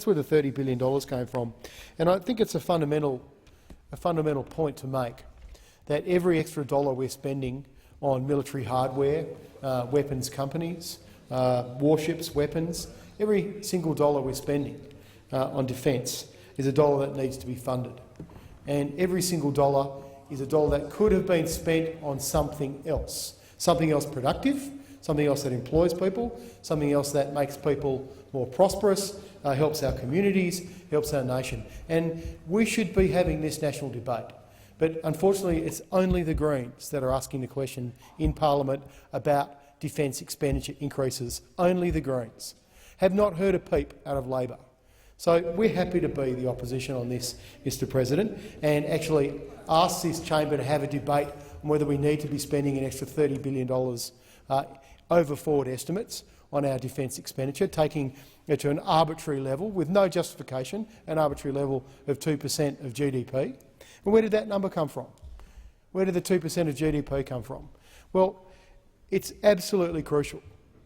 That's where the $30 billion came from. And I think it's a fundamental point to make that every extra dollar we're spending on military hardware, weapons companies, warships, weapons, every single dollar we're spending on defence is a dollar that needs to be funded. And every single dollar is a dollar that could have been spent on something else productive, something else that employs people, something else that makes people more prosperous, helps our communities, helps our nation. And we should be having this national debate. But unfortunately, it's only the Greens that are asking the question in Parliament about defence expenditure increases. Only the Greens. Have not heard a peep out of Labor. So we're happy to be the opposition on this, Mr President, and actually ask this chamber to have a debate on whether we need to be spending an extra $30 billion over forward estimates on our defence expenditure, taking it to an arbitrary level with no justification, an arbitrary level of 2% of GDP. And where did that number come from? Where did the 2% of GDP come from? Well, it's absolutely crucial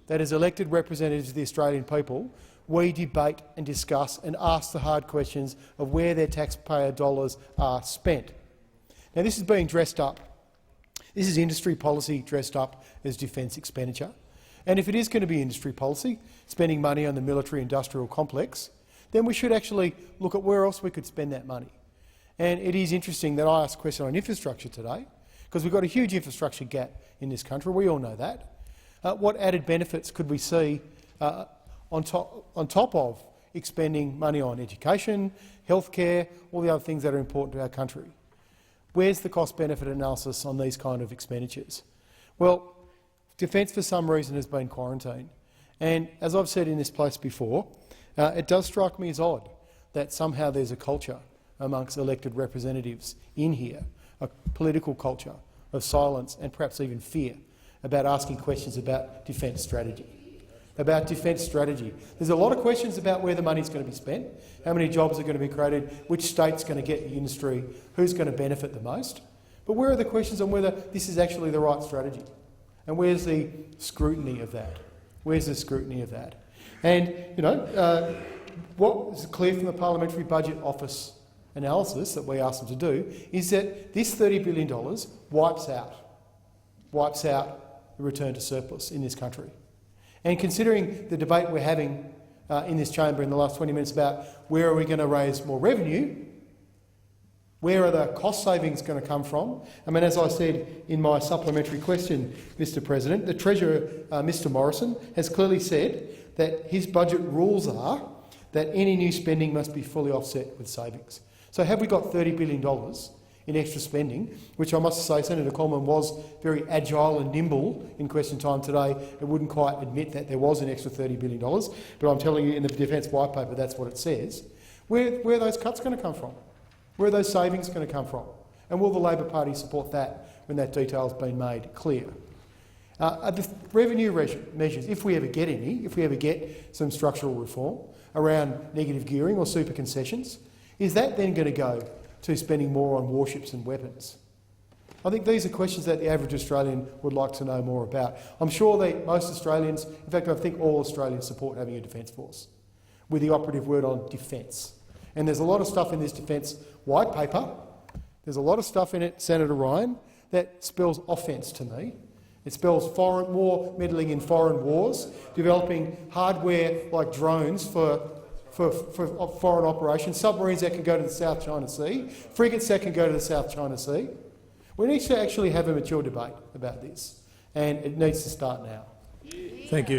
that as elected representatives of the Australian people, we debate and discuss and ask the hard questions of where their taxpayer dollars are spent. Now, this is being dressed up. This is industry policy dressed up as defence expenditure. And if it is going to be industry policy, spending money on the military-industrial complex, then we should actually look at where else we could spend that money. And it is interesting that I asked a question on infrastructure today, because we've got a huge infrastructure gap in this country. We all know that. What added benefits could we see on top of expending money on education, healthcare, all the other things that are important to our country? Where's the cost-benefit analysis on these kind of expenditures? Well, defence for some reason has been quarantined. And as I've said in this place before, it does strike me as odd that somehow there's a culture amongst elected representatives in here, a political culture of silence and perhaps even fear about asking questions about defence strategy. There's a lot of questions about where the money's going to be spent, how many jobs are going to be created, which state's going to get the industry, who's going to benefit the most. But where are the questions on whether this is actually the right strategy? And where's the scrutiny of that? And, you know, what is clear from the Parliamentary Budget Office analysis that we asked them to do is that this $30 billion wipes out the return to surplus in this country. And considering the debate we're having in this chamber in the last 20 minutes about where are we going to raise more revenue, where are the cost savings going to come from? I mean, as I said in my supplementary question, Mr President, the Treasurer, Mr Morrison, has clearly said that his budget rules are that any new spending must be fully offset with savings. So have we got $30 billion in extra spending, which I must say Senator Coleman was very agile and nimble in question time today and wouldn't quite admit that there was an extra $30 billion, but I'm telling you in the Defence White Paper that's what it says. Where are those cuts going to come from? Where are those savings going to come from? And will the Labor Party support that when that detail has been made clear? The revenue measures, if we ever get any, if we ever get some structural reform around negative gearing or super concessions, is that then going to go to spending more on warships and weapons? I think these are questions that the average Australian would like to know more about. I'm sure that most Australians, in fact I think all Australians, support having a defence force, with the operative word on defence. And there's a lot of stuff in this Defence White Paper, there's a lot of stuff in it, Senator Ryan, that spells offence to me. It spells more meddling in foreign wars, developing hardware like drones for foreign operations, submarines that can go to the South China Sea, frigates that can go to the South China Sea. We need to actually have a mature debate about this, and it needs to start now. Thank you.